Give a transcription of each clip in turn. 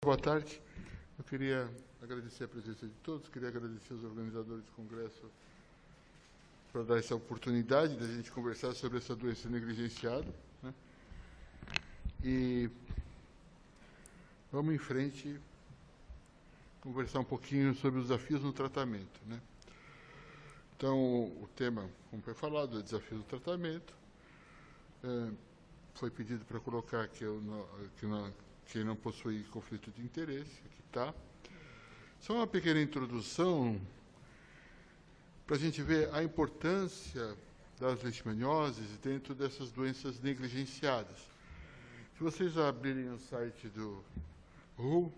Boa tarde. Eu queria agradecer a presença de todos, queria agradecer aos organizadores do Congresso por dar essa oportunidade de a gente conversar sobre essa doença negligenciada, né? E vamos em frente conversar um pouquinho sobre os desafios no tratamento, né? Então, o tema, como foi falado, é desafio do tratamento. Foi pedido para colocar quem não possui conflito de interesse, aqui está. Só uma pequena introdução para a gente ver a importância das leishmanioses dentro dessas doenças negligenciadas. Se vocês abrirem o site do WHO,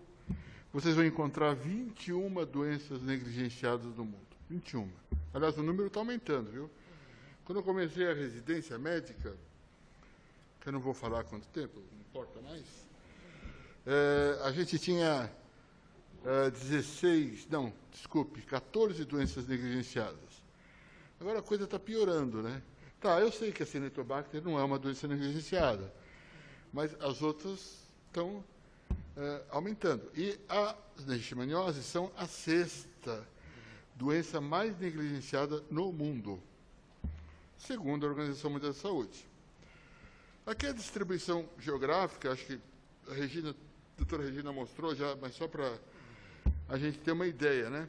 vocês vão encontrar 21 doenças negligenciadas no mundo. 21. Aliás, o número está aumentando, viu? Quando eu comecei a residência médica, que eu não vou falar quanto tempo, não importa mais, a gente tinha 14 doenças negligenciadas. Agora a coisa está piorando, né? Tá, eu sei que a Cinetobacter não é uma doença negligenciada, mas as outras estão aumentando. E as leishmanioses são a 6ª doença mais negligenciada no mundo, segundo a Organização Mundial da Saúde. Aqui a distribuição geográfica, acho que a doutora Regina mostrou já, mas só para a gente ter uma ideia, né?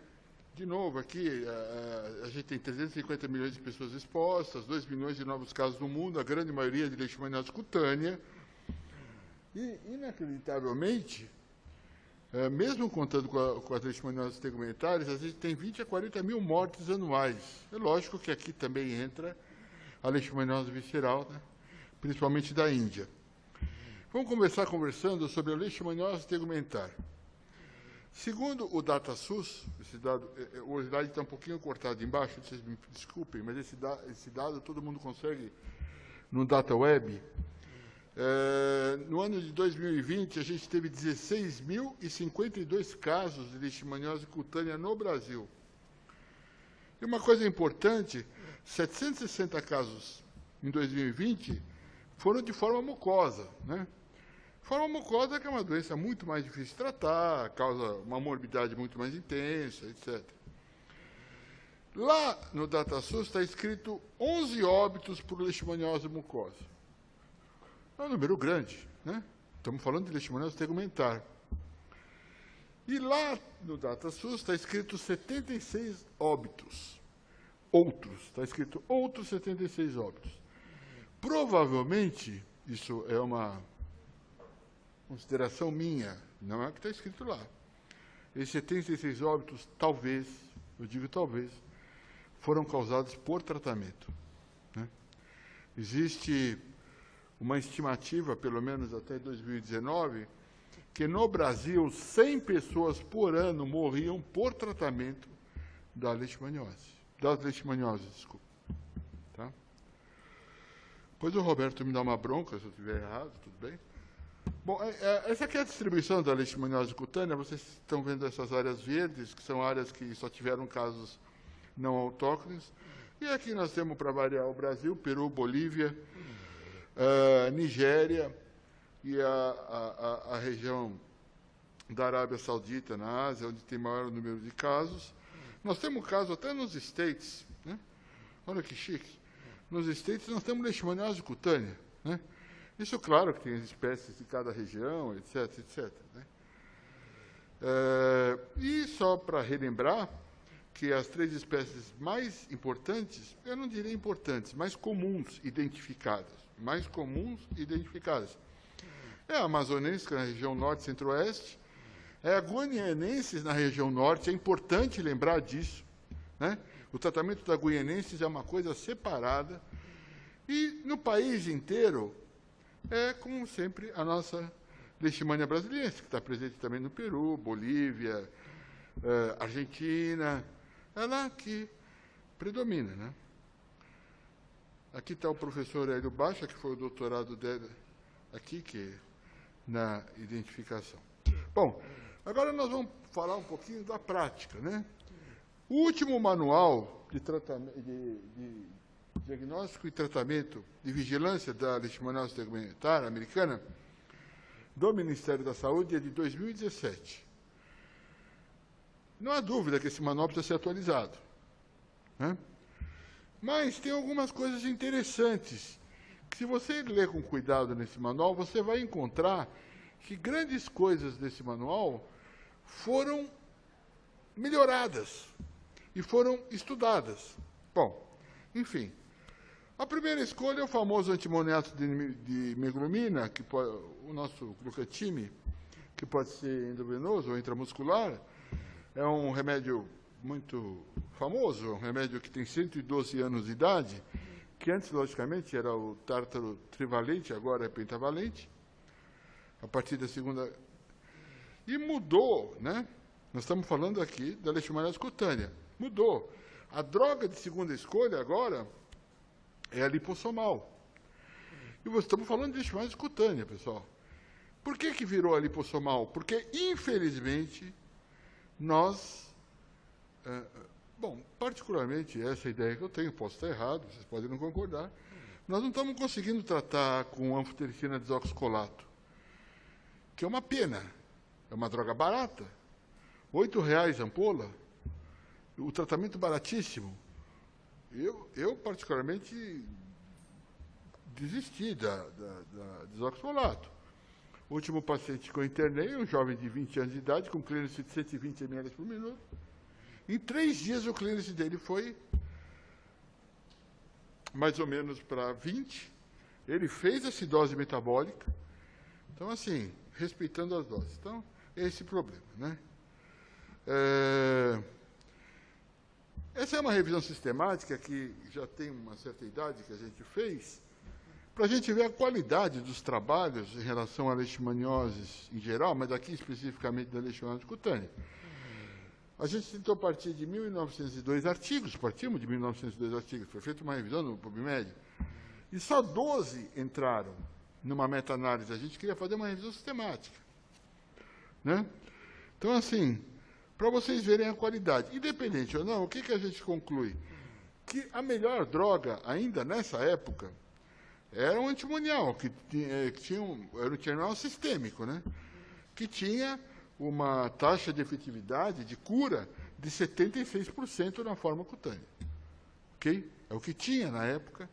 De novo, aqui a gente tem 350 milhões de pessoas expostas, 2 milhões de novos casos no mundo, a grande maioria de leishmaniose cutânea. E, inacreditavelmente, mesmo contando com as leishmanioses tegumentares, a gente tem 20 a 40 mil mortes anuais. É lógico que aqui também entra a leishmaniose visceral, né? Principalmente da Índia. Vamos começar conversando sobre a leishmaniose tegumentar. Segundo o DataSUS, esse dado, o slide está um pouquinho cortado embaixo, vocês me desculpem, mas esse dado todo mundo consegue no DataWeb. No ano de 2020, a gente teve 16.052 casos de leishmaniose cutânea no Brasil. E uma coisa importante, 760 casos em 2020 foram de forma mucosa, né? Forma mucosa que é uma doença muito mais difícil de tratar, causa uma morbidade muito mais intensa, etc. Lá no DataSUS está escrito 11 óbitos por leishmaniose mucosa. É um número grande, né? Estamos falando de leishmaniose tegumentar. E lá no DataSUS está escrito 76 óbitos. Está escrito outros 76 óbitos. Provavelmente, isso é uma consideração minha, não é o que está escrito lá. Esses 76 óbitos, talvez, eu digo talvez, foram causados por tratamento, né? Existe uma estimativa, pelo menos até 2019, que no Brasil 100 pessoas por ano morriam por tratamento das leishmanioses, desculpa. Tá? Depois o Roberto me dá uma bronca, se eu estiver errado, tudo bem? Bom, essa aqui é a distribuição da leishmaniose cutânea. Vocês estão vendo essas áreas verdes, que são áreas que só tiveram casos não autóctones. E aqui nós temos, para variar, o Brasil, Peru, Bolívia, Nigéria e a região da Arábia Saudita, na Ásia, onde tem maior número de casos. Nós temos casos até nos States, né? Olha que chique. Nos States nós temos leishmaniose cutânea, né? Isso, claro, que tem as espécies de cada região, etc., etc., né? E só para relembrar que as 3 espécies mais importantes, eu não diria importantes, mais comuns identificadas, é a amazonense, na região norte e centro-oeste, é a guianensis na região norte, é importante lembrar disso, né? O tratamento da guianensis é uma coisa separada, e no país inteiro, como sempre, a nossa leishmania brasileira, que está presente também no Peru, Bolívia, Argentina, é lá que predomina, né? Aqui está o professor Hélio Baixa, que foi o doutorado dele aqui, que na identificação. Bom, agora nós vamos falar um pouquinho da prática, né? O último manual de diagnóstico e tratamento de vigilância da leishmaniose tegumentar americana do Ministério da Saúde é de 2017. Não há dúvida que esse manual precisa ser atualizado, né? Mas tem algumas coisas interessantes, que se você ler com cuidado nesse manual, você vai encontrar que grandes coisas desse manual foram melhoradas e foram estudadas. Bom, enfim, a primeira escolha é o famoso antimoniato de meglumina, que pode, o nosso glucatime, que pode ser endovenoso ou intramuscular. É um remédio muito famoso, um remédio que tem 112 anos de idade, que antes, logicamente, era o tártaro trivalente, agora é pentavalente, a partir da segunda... E mudou, né? Nós estamos falando aqui da leishmaniose cutânea. Mudou. A droga de segunda escolha agora é a lipossomal. E estamos falando de leishmaniose cutânea, pessoal. Por que virou a lipossomal? Porque, infelizmente, nós... bom, particularmente, essa ideia que eu tenho, posso estar errado, vocês podem não concordar, nós não estamos conseguindo tratar com anfotericina desoxicolato, que é uma pena, é uma droga barata, R$8 a ampola, o tratamento baratíssimo. Eu particularmente, desisti da desoxicolato. O último paciente que eu internei, um jovem de 20 anos de idade, com clearance de 120 ml por minuto. Em 3 dias, o clearance dele foi mais ou menos para 20. Ele fez essa dose metabólica. Então, assim, respeitando as doses. Então, é esse problema, né? Essa é uma revisão sistemática que já tem uma certa idade que a gente fez, para a gente ver a qualidade dos trabalhos em relação a leishmanioses em geral, mas aqui especificamente da leishmaniose cutânea. A gente tentou partir de 1.902 artigos, partimos de 1.902 artigos, foi feita uma revisão no PubMed, e só 12 entraram numa meta-análise. A gente queria fazer uma revisão sistemática, né? Então, assim, para vocês verem a qualidade, independente ou não, o que a gente conclui? Que a melhor droga, ainda nessa época, era um antimonial, que tinha era um antimonial sistêmico, né? Que tinha uma taxa de efetividade, de cura, de 76% na forma cutânea. Ok? É o que tinha na época,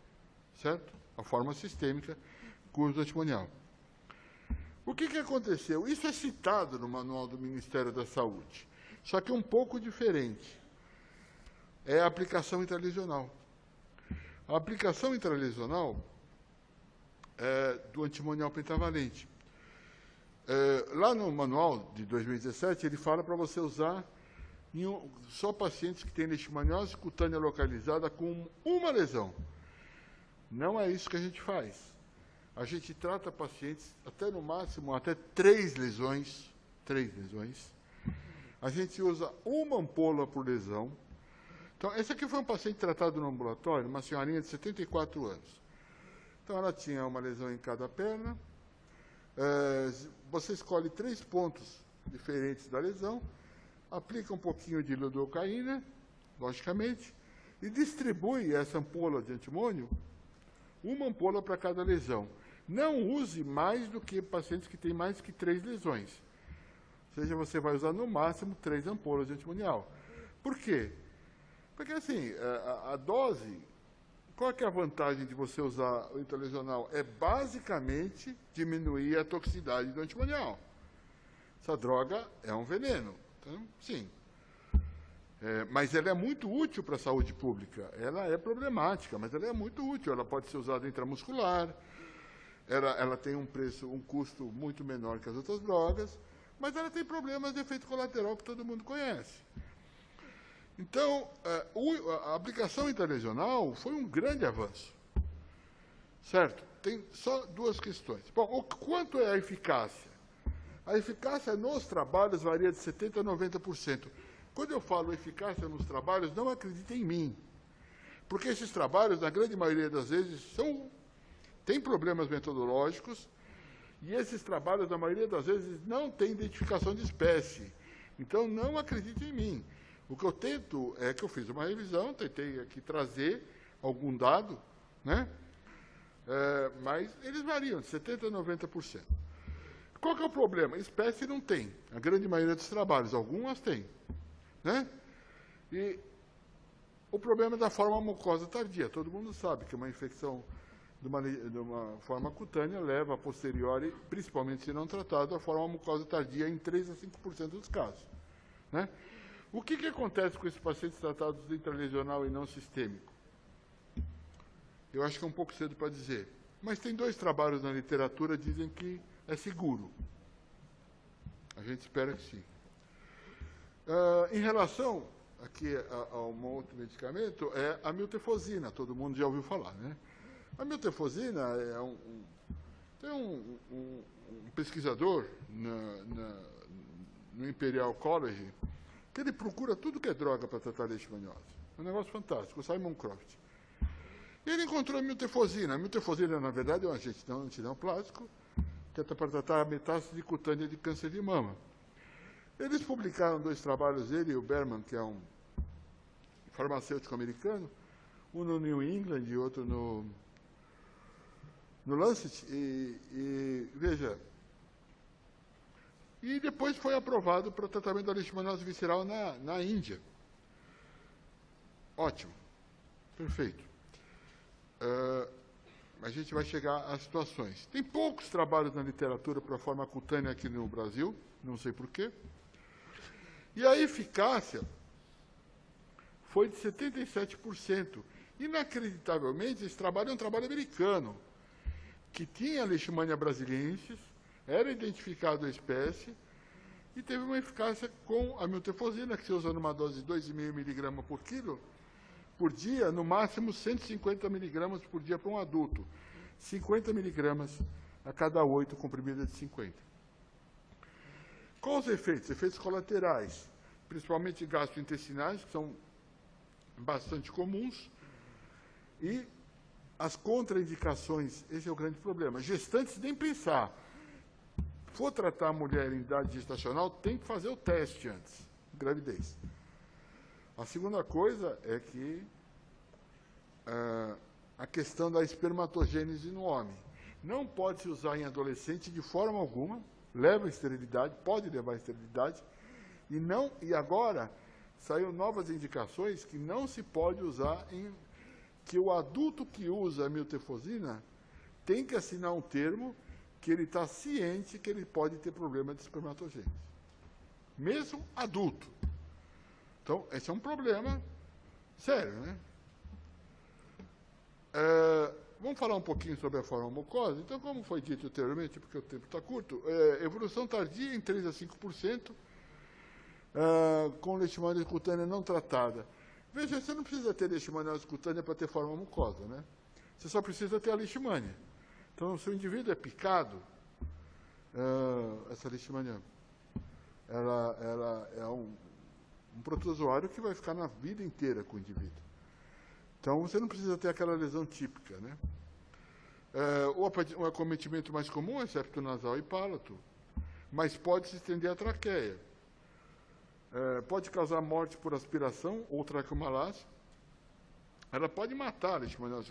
certo? A forma sistêmica, cura do antimonial. O que aconteceu? Isso é citado no manual do Ministério da Saúde, só que um pouco diferente. É a aplicação intralesional. A aplicação intralesional é do antimonial pentavalente. Lá no manual de 2017, ele fala para você usar só pacientes que têm leishmaniose cutânea localizada com uma lesão. Não é isso que a gente faz. A gente trata pacientes até no máximo, até 3 lesões. 3 lesões. A gente usa uma ampola por lesão. Então, esse aqui foi um paciente tratado no ambulatório, uma senhorinha de 74 anos. Então, ela tinha uma lesão em cada perna. Você escolhe 3 pontos diferentes da lesão, aplica um pouquinho de lidocaína, logicamente, e distribui essa ampola de antimônio, uma ampola para cada lesão. Não use mais do que pacientes que têm mais que 3 lesões. Ou seja, você vai usar no máximo 3 ampolas de antimonial. Por quê? Porque, assim, a dose... Qual que é a vantagem de você usar o intralesional? É basicamente diminuir a toxicidade do antimonial. Essa droga é um veneno. Então, sim. Mas ela é muito útil para a saúde pública. Ela é problemática, mas ela é muito útil. Ela pode ser usada intramuscular. Ela tem um custo muito menor que as outras drogas, mas ela tem problemas de efeito colateral que todo mundo conhece. Então, a aplicação intralesional foi um grande avanço. Certo? Tem só 2 questões. Bom, o quanto é a eficácia? A eficácia nos trabalhos varia de 70% a 90%. Quando eu falo eficácia nos trabalhos, não acreditem em mim. Porque esses trabalhos, na grande maioria das vezes, têm problemas metodológicos, e esses trabalhos, na maioria das vezes, não têm identificação de espécie. Então, não acreditem em mim. O que eu tento é que eu fiz uma revisão, tentei aqui trazer algum dado, né? Mas eles variam de 70% a 90%. Qual que é o problema? Espécie não tem. A grande maioria dos trabalhos, algumas tem. Né? E o problema é da forma mucosa tardia. Todo mundo sabe que uma infecção de uma forma cutânea leva a posteriori, principalmente se não tratado, a forma mucosa tardia em 3 a 5% dos casos. Né? O que acontece com esses pacientes tratados intralesional e não sistêmico? Eu acho que é um pouco cedo para dizer. Mas tem 2 trabalhos na literatura que dizem que é seguro. A gente espera que sim. Em relação aqui a um outro medicamento, é a miltefosina, todo mundo já ouviu falar, né? A miltefosina é tem um pesquisador no Imperial College que ele procura tudo que é droga para tratar leishmaniose. É um negócio fantástico, o Simon Croft. E ele encontrou a miltefosina. A miltefosina, na verdade, é um agente antineoplásico que é para tratar a metástase cutânea de câncer de mama. Eles publicaram 2 trabalhos, ele e o Berman, que é um farmacêutico americano, um no New England e outro no Lancet, veja, e depois foi aprovado para o tratamento da leishmaniose visceral na Índia. Ótimo, perfeito. A gente vai chegar às situações. Tem poucos trabalhos na literatura para a forma cutânea aqui no Brasil, não sei porquê. E a eficácia foi de 77%. Inacreditavelmente, esse trabalho é um trabalho americano, que tinha Leishmania brasiliensis, era identificado a espécie, e teve uma eficácia com a miltefosina, que se usa numa dose de 2,5 mg por quilo, por dia, no máximo 150 mg por dia para um adulto. 50 mg a cada 8 comprimidas de 50. Quais os efeitos? Efeitos colaterais, principalmente gastrointestinais, que são bastante comuns, e as contraindicações, esse é o grande problema. Gestantes, nem pensar. For tratar a mulher em idade gestacional, tem que fazer o teste antes, gravidez. A segunda coisa é que a questão da espermatogênese no homem. Não pode se usar em adolescente de forma alguma, leva à esterilidade, pode levar à esterilidade, e agora saíram novas indicações que não se pode usar que o adulto que usa a miltefosina tem que assinar um termo que ele está ciente que ele pode ter problema de espermatogênese. Mesmo adulto. Então, esse é um problema sério, né? Vamos falar um pouquinho sobre a forma mucosa. Então, como foi dito anteriormente, porque o tempo está curto, evolução tardia em 3 a 5%, com leishmaniose cutânea não tratada. Veja, você não precisa ter leishmaniose cutânea para ter forma mucosa, né? Você só precisa ter a leishmania. Então, se o indivíduo é picado, essa leishmania, ela é um protozoário que vai ficar na vida inteira com o indivíduo. Então, você não precisa ter aquela lesão típica, né? O acometimento mais comum é septo nasal e palato, mas pode se estender à traqueia. Pode causar morte por aspiração ou traqueomalácia. Ela pode matar a leishmaniose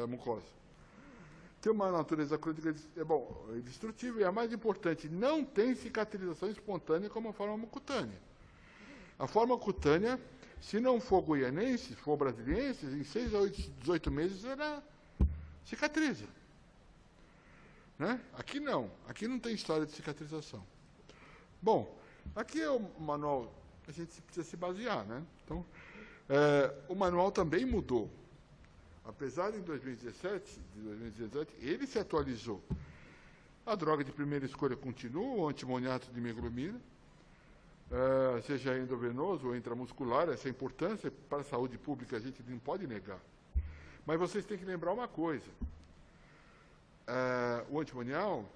mucosa. Tem uma natureza crônica destrutível e, a mais importante, não tem cicatrização espontânea como a forma cutânea. A forma cutânea, se não for goianense, se for brasiliense, em 6 a 18 meses ela cicatriza. Né? Aqui não. Aqui não tem história de cicatrização. Bom, aqui é o manual, a gente precisa se basear, né? Então, o manual também mudou. Apesar de em 2017, ele se atualizou. A droga de primeira escolha continua, o antimoniato de meglumina, seja endovenoso ou intramuscular, essa importância para a saúde pública a gente não pode negar. Mas vocês têm que lembrar uma coisa. O antimonial,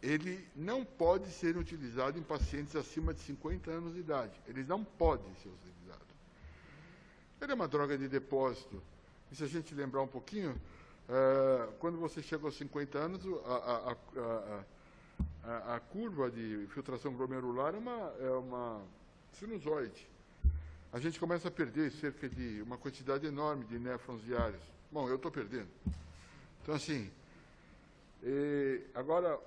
ele não pode ser utilizado em pacientes acima de 50 anos de idade. Ele não pode ser utilizado. Ele é uma droga de depósito. E se a gente lembrar um pouquinho, quando você chega aos 50 anos, a curva de filtração glomerular é uma sinusoide. A gente começa a perder cerca de uma quantidade enorme de néfrons diários. Bom, eu estou perdendo. Então, assim, Agora,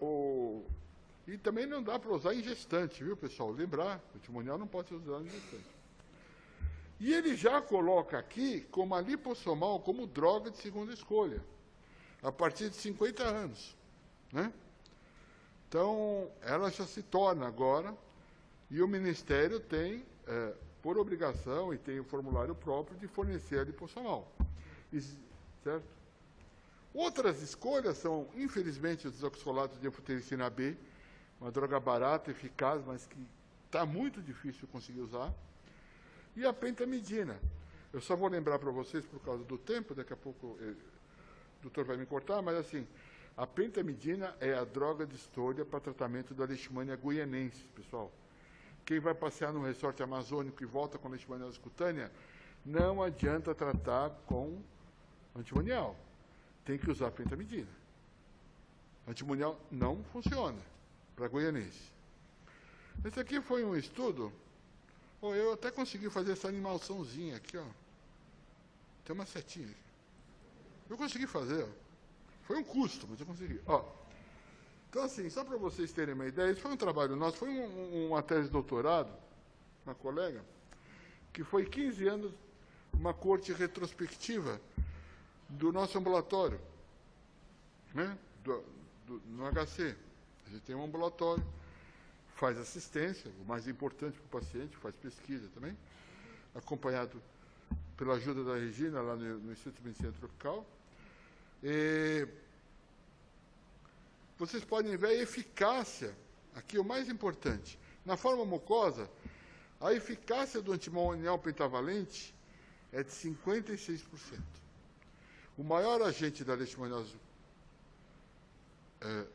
e também não dá para usar em gestante, viu, pessoal? Lembrar, o antimonial não pode ser usado em gestante. E ele já coloca aqui como a lipossomal como droga de segunda escolha, a partir de 50 anos. Né? Então, ela já se torna agora, e o Ministério tem, por obrigação, e tem o formulário próprio, de fornecer a lipossomal. Certo? Outras escolhas são, infelizmente, os desoxicolatos de anfotericina B, uma droga barata, eficaz, mas que está muito difícil conseguir usar. E a pentamidina. Eu só vou lembrar para vocês, por causa do tempo, daqui a pouco o doutor vai me cortar, mas assim, a pentamidina é a droga de escolha para tratamento da leishmania guianensis, pessoal. Quem vai passear no resort amazônico e volta com leishmaniose cutânea, não adianta tratar com antimonial. Tem que usar pentamidina. Antimonial não funciona para guianense. Esse aqui foi um estudo. Eu até consegui fazer essa animaçãozinha aqui, ó. Tem uma setinha aqui. Eu consegui fazer, ó. Foi um custo, mas eu consegui. Ó. Então, assim, só para vocês terem uma ideia, isso foi um trabalho nosso, foi uma tese de doutorado, uma colega, que foi 15 anos, uma corte retrospectiva do nosso ambulatório, né? No HC. A gente tem um ambulatório, faz assistência, o mais importante para o paciente, faz pesquisa também, acompanhado pela ajuda da Regina, lá no Instituto de Medicina Tropical. Vocês podem ver a eficácia, aqui o mais importante, na forma mucosa, a eficácia do antimonial pentavalente é de 56%. O maior agente da leishmaniose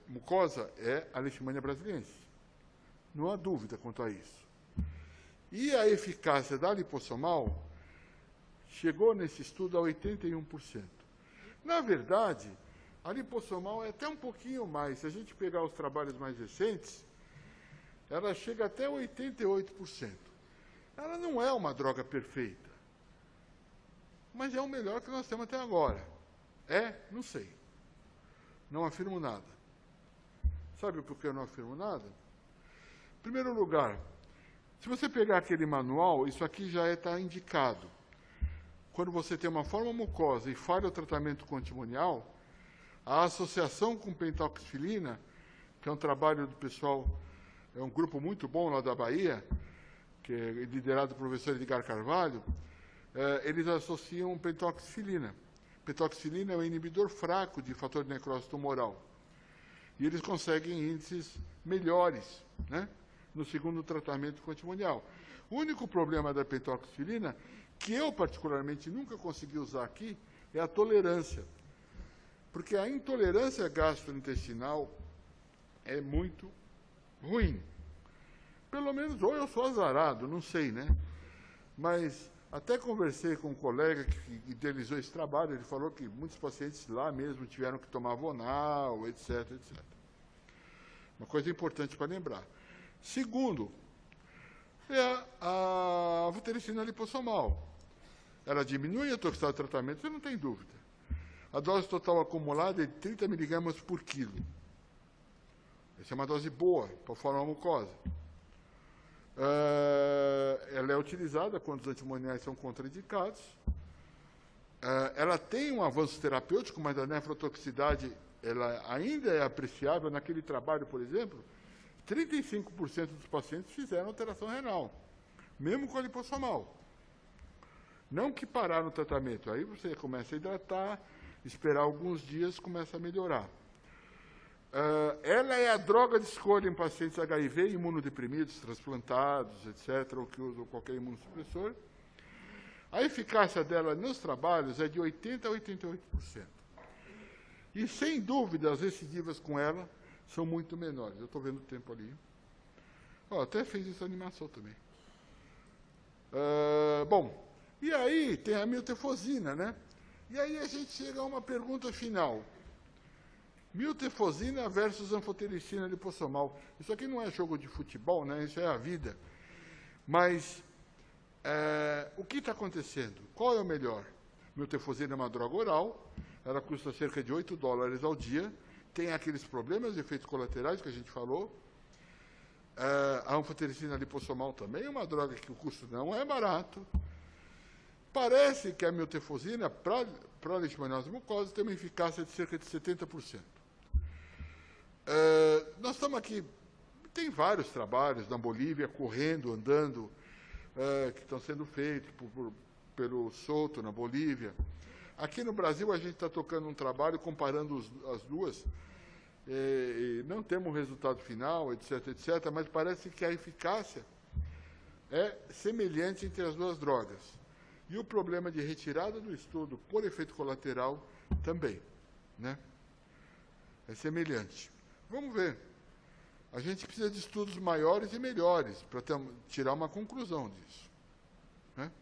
mucosa é a leishmania brasiliensis. Não há dúvida quanto a isso. E a eficácia da lipossomal chegou nesse estudo a 81%. Na verdade, a lipossomal é até um pouquinho mais. Se a gente pegar os trabalhos mais recentes, ela chega até 88%. Ela não é uma droga perfeita, mas é o melhor que nós temos até agora. Não sei. Não afirmo nada. Sabe por que eu não afirmo nada? Em primeiro lugar, se você pegar aquele manual, isso aqui já está indicado. Quando você tem uma forma mucosa e falha o tratamento com antimonial, a associação com pentoxifilina, que é um trabalho do pessoal, é um grupo muito bom lá da Bahia, que é liderado pelo professor Edgar Carvalho, eles associam pentoxifilina. Pentoxifilina é um inibidor fraco de fator de necrose tumoral. E eles conseguem índices melhores, né, no segundo tratamento com antimonial. O único problema da pentoxifilina, que eu particularmente nunca consegui usar aqui, é a tolerância. Porque a intolerância gastrointestinal é muito ruim. Pelo menos, ou eu sou azarado, não sei, né? Mas até conversei com um colega que idealizou esse trabalho, ele falou que muitos pacientes lá mesmo tiveram que tomar Vonal, etc, etc. Uma coisa importante para lembrar. Segundo, é a anfotericina lipossomal. Ela diminui a toxicidade do tratamento, você não tem dúvida. A dose total acumulada é de 30 mg por quilo. Essa é uma dose boa para a forma mucosa. Ela é utilizada quando os antimoniais são contraindicados. Ela tem um avanço terapêutico, mas a nefrotoxicidade ela ainda é apreciável. Naquele trabalho, por exemplo, 35% dos pacientes fizeram alteração renal, mesmo com a lipossomal. Não que pararam o tratamento, aí você começa a hidratar, esperar alguns dias, começa a melhorar. Ela é a droga de escolha em pacientes HIV, imunodeprimidos, transplantados, etc., ou que usam qualquer imunossupressor. A eficácia dela nos trabalhos é de 80% a 88%. E, sem dúvida, as recidivas com ela são muito menores. Eu estou vendo o tempo ali. Até fez essa animação também. Bom, e aí tem a miltefosina, né? E aí a gente chega a uma pergunta final. Miltefosina versus anfotericina lipossomal. Isso aqui não é jogo de futebol, né? Isso é a vida. Mas o que está acontecendo? Qual é o melhor? Miltefosina é uma droga oral, ela custa cerca de $8 ao dia, tem aqueles problemas, efeitos colaterais que a gente falou. A anfotericina lipossomal também é uma droga que o custo não é barato. Parece que a miltefosina, para a leishmaniose mucosa, tem uma eficácia de cerca de 70%. Nós estamos aqui, tem vários trabalhos na Bolívia, correndo, andando, que estão sendo feitos pelo Souto, na Bolívia. Aqui no Brasil, a gente está tocando um trabalho comparando as duas. Não temos um resultado final, etc., etc., mas parece que a eficácia é semelhante entre as duas drogas. E o problema de retirada do estudo por efeito colateral também, né? É semelhante. Vamos ver. A gente precisa de estudos maiores e melhores para tirar uma conclusão disso, né?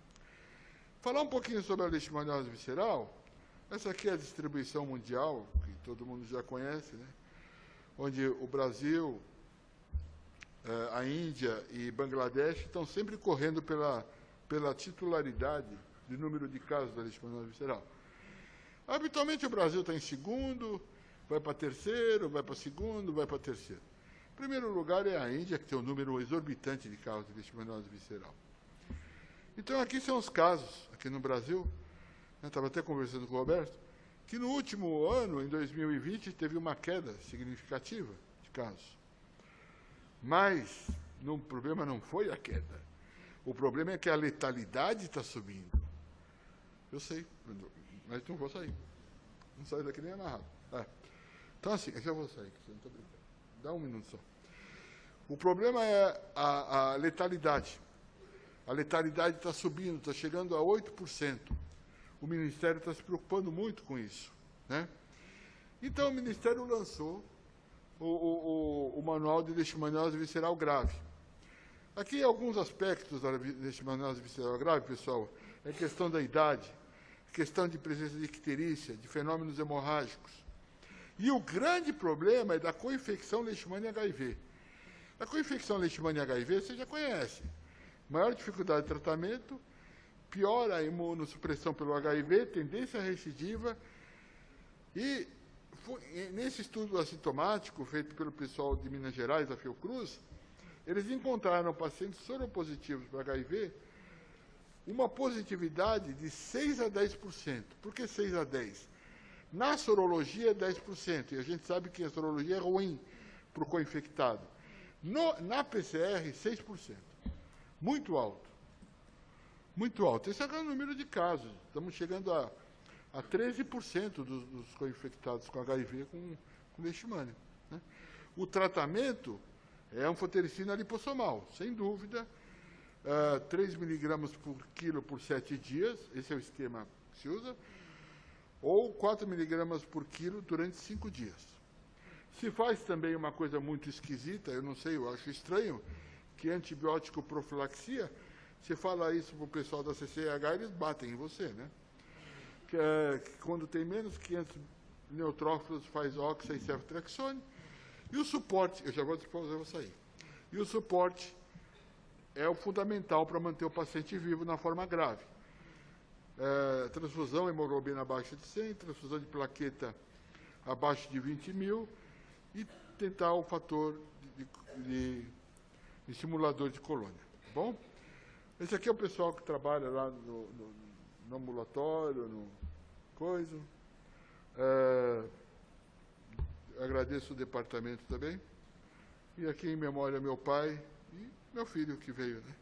Falar um pouquinho sobre a leishmaniose visceral. Essa aqui é a distribuição mundial, que todo mundo já conhece, né? Onde o Brasil, a Índia e Bangladesh estão sempre correndo pela titularidade de número de casos da leishmaniose visceral. Habitualmente o Brasil está em segundo, vai para terceiro, vai para segundo, vai para terceiro. Em primeiro lugar é a Índia, que tem um número exorbitante de casos de leishmaniose visceral. Então, aqui são os casos, aqui no Brasil, estava até conversando com o Roberto, que no último ano, em 2020, teve uma queda significativa de casos. Mas o problema não foi a queda. O problema é que a letalidade está subindo. Eu sei, mas não vou sair. Não saio daqui nem amarrado. Então, assim, eu já vou sair, você não está brincando. Dá um minuto só. O problema é a letalidade. A letalidade está subindo, está chegando a 8%. O Ministério está se preocupando muito com isso, né? Então, o Ministério lançou o Manual de Leishmaniose Visceral Grave. Aqui, alguns aspectos da leishmaniose visceral grave, pessoal, é questão da idade, questão de presença de icterícia, de fenômenos hemorrágicos. E o grande problema é da coinfecção Leishmania HIV. A coinfecção Leishmania HIV, você já conhece. Maior dificuldade de tratamento, piora a imunossupressão pelo HIV, tendência recidiva. E nesse estudo assintomático, feito pelo pessoal de Minas Gerais, da Fiocruz, eles encontraram pacientes soropositivos para HIV uma positividade de 6 a 10%. Por que 6 a 10%? Na sorologia é 10%, e a gente sabe que a sorologia é ruim para o co-infectado. Na PCR, 6%. Muito alto. Muito alto. Esse é o número de casos. Estamos chegando a 13% dos co-infectados com HIV com leishmania, né? O tratamento é anfotericina lipossomal, sem dúvida. 3 miligramas por quilo por 7 dias, esse é o esquema que se usa, ou 4 miligramas por quilo durante 5 dias. Se faz também uma coisa muito esquisita, eu não sei, eu acho estranho, que antibiótico profilaxia, você fala isso para o pessoal da CCH, eles batem em você, né? Que quando tem menos 500 neutrófilos, faz oxa e ceftriaxone. E o suporte, eu já vou sair. E o suporte é o fundamental para manter o paciente vivo na forma grave. Transfusão, hemoglobina abaixo de 100, transfusão de plaqueta abaixo de 20 mil e tentar o fator de estimulador de colônia. Tá bom? Esse aqui é o pessoal que trabalha lá no ambulatório, no coisa. Agradeço o departamento também. E aqui em memória meu pai e meu filho que veio, né?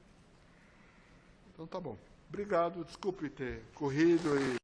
Então tá bom. Obrigado, desculpe ter corrido e